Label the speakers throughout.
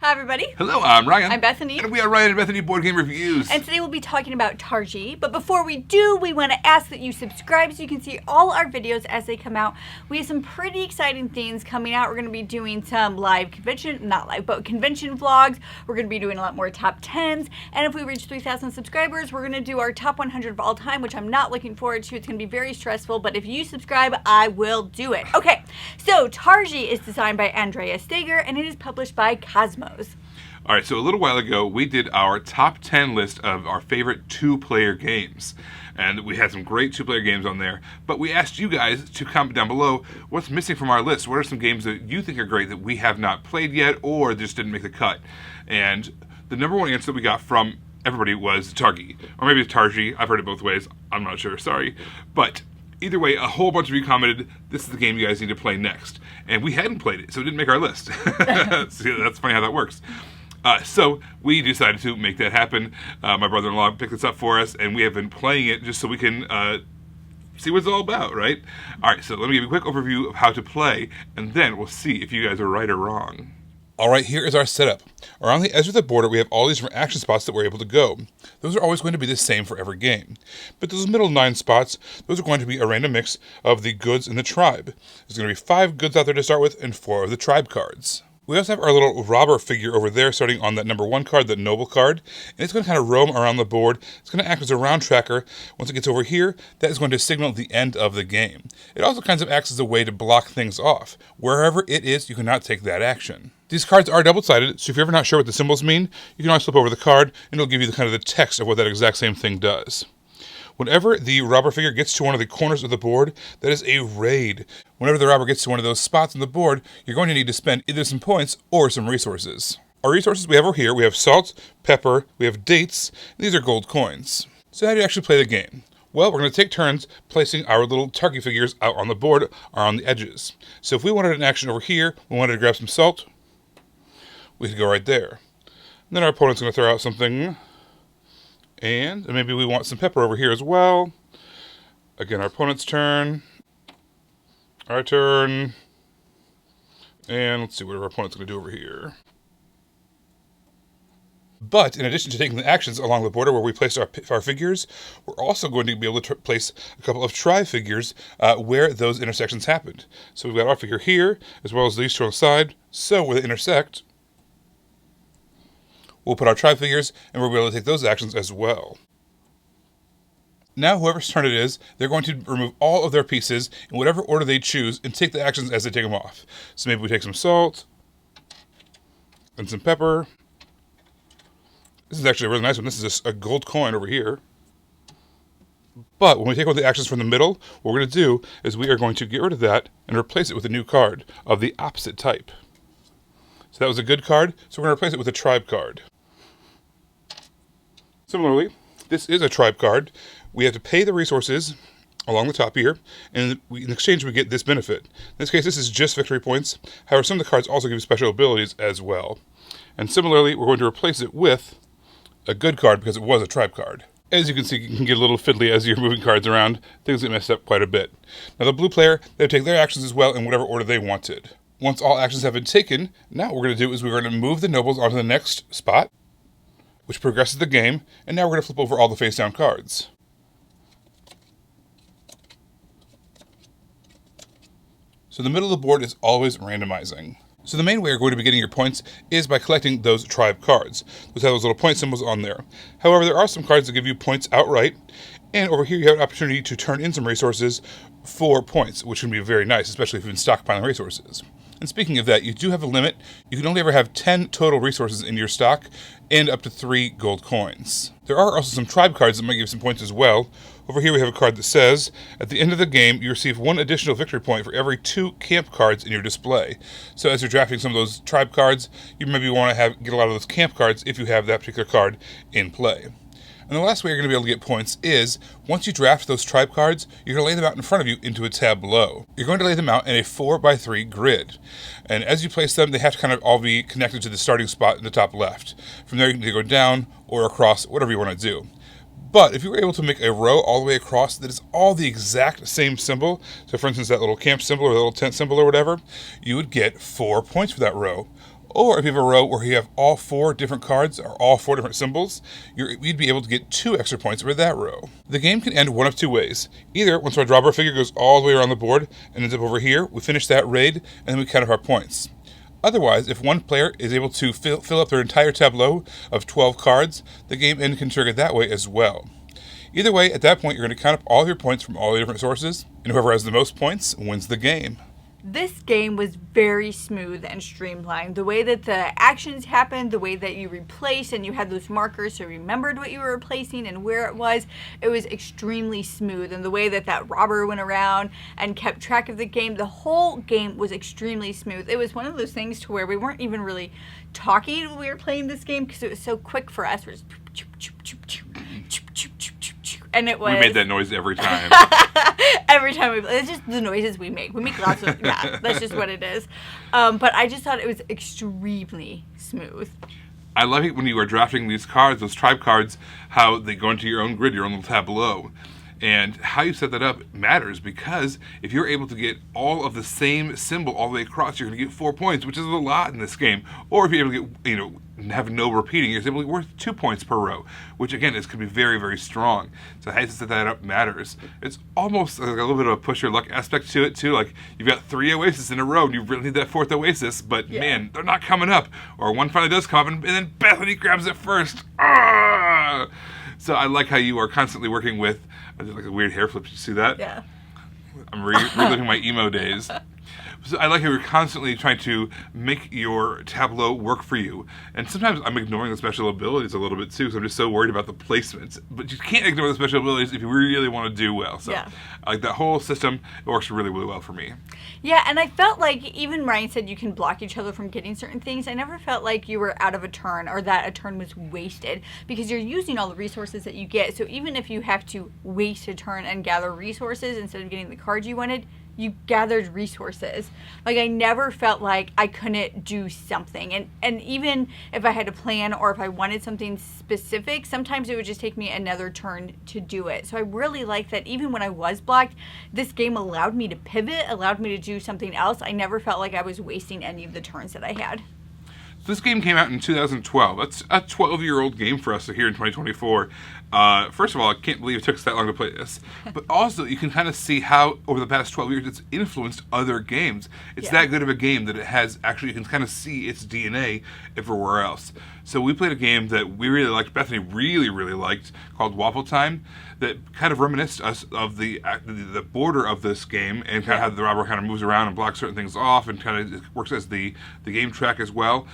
Speaker 1: Hi everybody.
Speaker 2: Hello, I'm Ryan.
Speaker 1: I'm Bethany.
Speaker 2: And we are Ryan and Bethany Board Game Reviews.
Speaker 1: And today we'll be talking about Targi. But before we do, we want to ask that you subscribe so you can see all our videos as they come out. We have some pretty exciting things coming out. We're going to be doing some convention vlogs. We're going to be doing a lot more top 10s. And if we reach 3,000 subscribers, we're going to do our top 100 of all time, which I'm not looking forward to. It's going to be very stressful, but if you subscribe, I will do it. Okay, so Targi is designed by Andrea Steger, and it is published by Cosmos.
Speaker 2: All right, so a little while ago, we did our top 10 list of our favorite two-player games. And we had some great two-player games on there. But we asked you guys to comment down below what's missing from our list. What are some games that you think are great that we have not played yet or just didn't make the cut? And the number one answer that we got from everybody was Targi. Or maybe it's Targi. I've heard it both ways. I'm not sure. Sorry. But either way, a whole bunch of you commented, this is the game you guys need to play next. And we hadn't played it, so it didn't make our list. See, that's funny how that works. So we decided to make that happen. My brother-in-law picked this up for us, and we have been playing it just so we can see what it's all about, right? All right, so let me give you a quick overview of how to play, and then we'll see if you guys are right or wrong. All right, here is our setup. Around the edge of the border, we have all these different action spots that we're able to go. Those are always going to be the same for every game. But those middle 9 spots, those are going to be a random mix of the goods and the tribe. There's going to be 5 goods out there to start with and 4 of the tribe cards. We also have our little robber figure over there starting on that number 1 card, that noble card. And it's going to kind of roam around the board. It's going to act as a round tracker. Once it gets over here, that is going to signal the end of the game. It also kind of acts as a way to block things off. Wherever it is, you cannot take that action. These cards are double-sided, so if you're ever not sure what the symbols mean, you can always flip over the card, and it'll give you the kind of the text of what that exact same thing does. Whenever the robber figure gets to one of the corners of the board, that is a raid. Whenever the robber gets to one of those spots on the board, you're going to need to spend either some points or some resources. Our resources we have over here, we have salt, pepper, we have dates, and these are gold coins. So how do you actually play the game? Well, we're going to take turns placing our little Targi figures out on the board or on the edges. So if we wanted an action over here, we wanted to grab some salt, we could go right there. And then our opponent's going to throw out something, and maybe we want some pepper over here as well. Again, our opponent's turn, our turn, and let's see what our opponent's going to do over here. But in addition to taking the actions along the border where we place our figures, we're also going to be able to place a couple of tribe figures where those intersections happened. So we've got our figure here, as well as these two on the side. So where they intersect, we'll put our tribe figures, and we'll be able to take those actions as well. Now, whoever's turn it is, they're going to remove all of their pieces in whatever order they choose and take the actions as they take them off. So maybe we take some salt, and some pepper. This is actually a really nice one. This is just a gold coin over here. But when we take one of the actions from the middle, what we're going to do is we are going to get rid of that and replace it with a new card of the opposite type. So that was a good card, so we're going to replace it with a tribe card. Similarly, this is a tribe card. We have to pay the resources along the top here, and in exchange we get this benefit. In this case, this is just victory points. However, some of the cards also give you special abilities as well. And similarly, we're going to replace it with a good card because it was a tribe card. As you can see, you can get a little fiddly as you're moving cards around. Things get messed up quite a bit. Now the blue player, they take their actions as well in whatever order they wanted. Once all actions have been taken, now what we're going to do is we're going to move the nobles onto the next spot, which progresses the game, and now we're going to flip over all the face-down cards. So the middle of the board is always randomizing. So the main way you're going to be getting your points is by collecting those tribe cards. Those have those little point symbols on there. However, there are some cards that give you points outright, and over here you have an opportunity to turn in some resources for points, which can be very nice, especially if you've been stockpiling resources. And speaking of that, you do have a limit. You can only ever have 10 total resources in your stock and up to 3 gold coins. There are also some tribe cards that might give some points as well. Over here we have a card that says, at the end of the game, you receive 1 additional victory point for every 2 camp cards in your display. So as you're drafting some of those tribe cards, you maybe want to get a lot of those camp cards if you have that particular card in play. And the last way you're going to be able to get points is, once you draft those tribe cards, you're going to lay them out in front of you into a tableau. You're going to lay them out in a 4x3 grid. And as you place them, they have to kind of all be connected to the starting spot in the top left. From there, you can go down or across, whatever you want to do. But if you were able to make a row all the way across that is all the exact same symbol, so for instance that little camp symbol or the little tent symbol or whatever, you would get 4 points for that row. Or if you have a row where you have all 4 different cards or all 4 different symbols, you'd be able to get 2 extra points for that row. The game can end one of 2 ways. Either once our drawbar figure goes all the way around the board and ends up over here, we finish that raid and then we count up our points. Otherwise, if one player is able to fill up their entire tableau of 12 cards, the game end can trigger that way as well. Either way, at that point, you're going to count up all of your points from all the different sources, and whoever has the most points wins the game.
Speaker 1: This game was very smooth and streamlined. The way that the actions happened, the way that you replaced, and you had those markers so you remembered what you were replacing and where it was extremely smooth. And the way that that robber went around and kept track of the game, the whole game was extremely smooth. It was one of those things to where we weren't even really talking when we were playing this game because it was so quick for us. We're just and it was.
Speaker 2: We made that noise every time.
Speaker 1: Every time we play. It's just the noises we make. We make lots of, yeah, that's just what it is. But I just thought it was extremely smooth.
Speaker 2: I love it when you are drafting these cards, those tribe cards, how they go into your own grid, your own little tableau. And how you set that up matters because if you're able to get all of the same symbol all the way across, you're going to get 4 points, which is a lot in this game. Or if you're able to get, have no repeating, you're simply worth 2 points per row, which again could be very, very strong. So how you set that up matters. It's almost like a little bit of a push your luck aspect to it too. Like you've got 3 oases in a row and you really need that 4th oasis, but man, they're not coming up. Or one finally does come up and then Bethany grabs it first. Ah! So I like how you are constantly working with, I did like a weird hair flip. Did you see that?
Speaker 1: Yeah.
Speaker 2: I'm reliving my emo days. So I like how you're constantly trying to make your tableau work for you. And sometimes I'm ignoring the special abilities a little bit too, because I'm just so worried about the placements. But you can't ignore the special abilities if you really want to do well. So I like that whole system. It works really, really well for me.
Speaker 1: Yeah, and I felt like, even Ryan said you can block each other from getting certain things, I never felt like you were out of a turn or that a turn was wasted because you're using all the resources that you get. So even if you have to waste a turn and gather resources instead of getting the cards you wanted, you gathered resources. Like I never felt like I couldn't do something. And even if I had a plan or if I wanted something specific, sometimes it would just take me another turn to do it. So I really like that even when I was blocked, this game allowed me to pivot, allowed me to do something else. I never felt like I was wasting any of the turns that I had.
Speaker 2: This game came out in 2012. That's a 12-year-old game for us here in 2024. First of all, I can't believe it took us that long to play this. But also, you can kind of see how, over the past 12 years, it's influenced other games. It's that good of a game that it has, actually, you can kind of see its DNA everywhere else. So we played a game that we really liked, Bethany really, really liked, called Waffle Time, that kind of reminisced us of the border of this game and kind of how the robber kind of moves around and blocks certain things off and kind of works as the game track as well.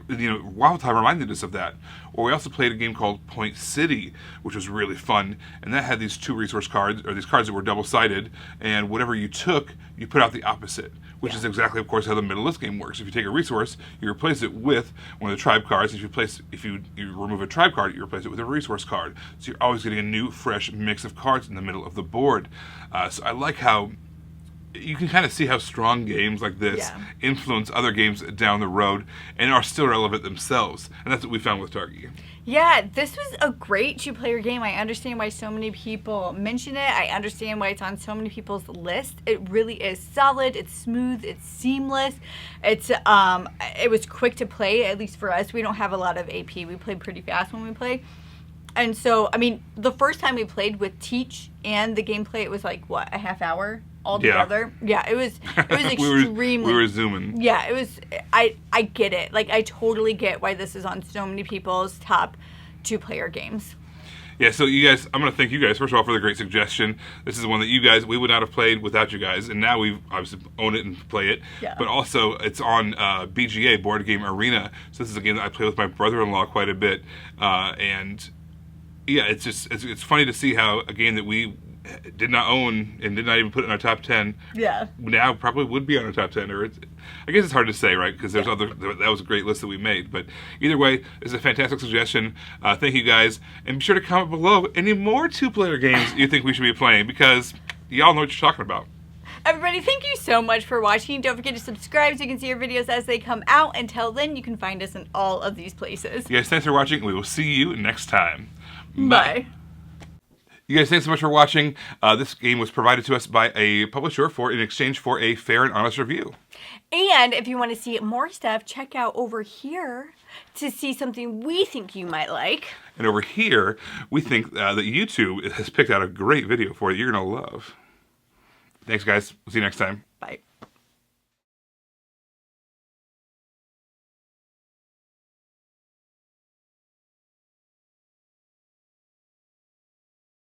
Speaker 2: Waffle Time reminded us of that. Or we also played a game called Point City, which was really fun, and that had these 2 resource cards, or these cards that were double-sided, and whatever you took, you put out the opposite, which is exactly, of course, how the middle list game works. If you take a resource, you replace it with one of the tribe cards. If you remove a tribe card, you replace it with a resource card. So you're always getting a new, fresh mix of cards in the middle of the board. So I like how you can kind of see how strong games like this influence other games down the road and are still relevant themselves. And that's what we found with Targi.
Speaker 1: Yeah, this was a great 2-player game. I understand why so many people mention it. I understand why it's on so many people's list. It really is solid. It's smooth. It's seamless. It was quick to play, at least for us. We don't have a lot of AP. We play pretty fast when we play. And so, I mean, the first time we played with Teach and the gameplay, it was like, what, a half hour altogether? Yeah, it was extremely...
Speaker 2: we were zooming.
Speaker 1: Yeah, it was... I get it. Like, I totally get why this is on so many people's top 2-player games.
Speaker 2: Yeah, so you guys, I'm going to thank you guys, first of all, for the great suggestion. This is one that you guys, we would not have played without you guys, and now we obviously own it and play it. Yeah. But also, it's on BGA, Board Game Arena, so this is a game that I play with my brother-in-law quite a bit, and... yeah, it's funny to see how a game that we did not own and did not even put in our top 10 now probably would be on our top 10. Or I guess it's hard to say, right? Because there's that was a great list that we made. But either way, it's a fantastic suggestion. Thank you guys. And be sure to comment below any more 2-player games you think we should be playing, because y'all know what you're talking about.
Speaker 1: Everybody, thank you so much for watching. Don't forget to subscribe so you can see our videos as they come out. Until then, you can find us in all of these places.
Speaker 2: Yes, thanks for watching. We will see you next time.
Speaker 1: Bye.
Speaker 2: You guys, thanks so much for watching. This game was provided to us by a publisher in exchange for a fair and honest review.
Speaker 1: And if you want to see more stuff, check out over here to see something we think you might like.
Speaker 2: And over here, we think that YouTube has picked out a great video for you you're going to love. Thanks, guys. We'll see you next time.